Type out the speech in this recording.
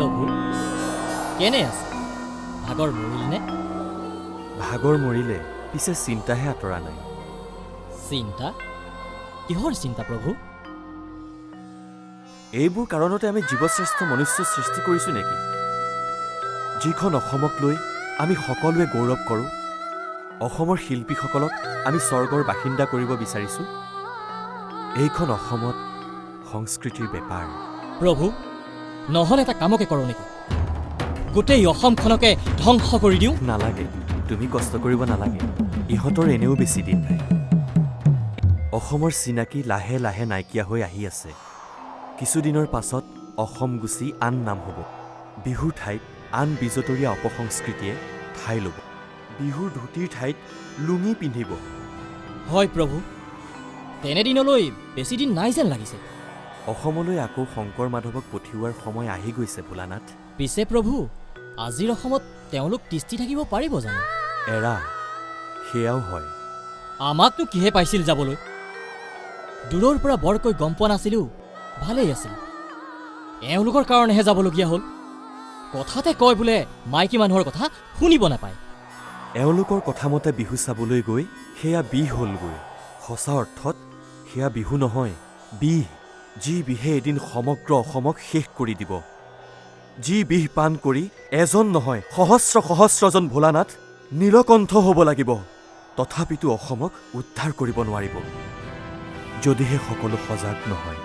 প্ৰভু কেনে আছে ভাগৰ মৰিলনে ভাগৰ মৰিলে পিছে চিন্তাহে আঁতৰা নাই চিন্তা কিহৰ চিন্তা প্ৰভু এইবোৰ কাৰণতে আমি জীৱশ্ৰেষ্ঠ মনুষ্য সৃষ্টি কৰিছোঁ নেকি যিখন অসমক লৈ আমি সকলোৱে গৌৰৱ কৰোঁ অসমৰ শিল্পীসকলক আমি স্বৰ্গৰ বাসিন্দা কৰিব বিচাৰিছোঁ এইখন অসমত সংস্কৃতিৰ বেপাৰ প্ৰভু নহ'লে এটা কামকে কৰোঁ নেকি গোটেই অসমখনকে ধ্বংস কৰি দিওঁ নালাগে তুমি কষ্ট কৰিব নালাগে ইহঁতৰ এনেও বেছি দিন নাই অসমৰ চিনাকি লাহে লাহে নাইকিয়া হৈ আহি আছে কিছুদিনৰ পাছত অসম গুচি আন নাম হ'ব বিহুৰ ঠাইত আন বিজতৰীয়া অপসংস্কৃতিয়ে ঠাই ল'ব বিহুৰ ধুতিৰ ঠাইত লুঙি পিন্ধিব হয় প্ৰভু তেনেদিনলৈ বেছি দিন নাই যেন লাগিছে অসমলৈ আকৌ শংকৰ মাধৱক পঠিওৱাৰ সময় আহি গৈছে ভোলানাথ পিছে প্ৰভু আজিৰ অসমত তেওঁলোক তিষ্ঠি থাকিব পাৰিব জানো এৰা সেয়াও হয় আমাকনো কিহে পাইছিল যাবলৈ দূৰৰ পৰা বৰকৈ গম পোৱা নাছিলোঁ ভালেই আছিল এওঁলোকৰ কাৰণেহে যাবলগীয়া হ'ল কথাতে কয় বোলে মাইকী মানুহৰ কথা শুনিব নাপায় এওঁলোকৰ কথামতে বিহু চাবলৈ গৈ সেয়া বিহ হ'লগৈ সঁচা অৰ্থত সেয়া বিহু নহয় বিহ যি বিহে এদিন সমগ্ৰ অসমক শেষ কৰি দিব যি বিহ পান কৰি এজন নহয় সহস্ৰ সহস্ৰজন ভোলানাথ নীলকণ্ঠ হ'ব লাগিব তথাপিতো অসমক উদ্ধাৰ কৰিব নোৱাৰিব যদিহে সকলো সজাগ নহয়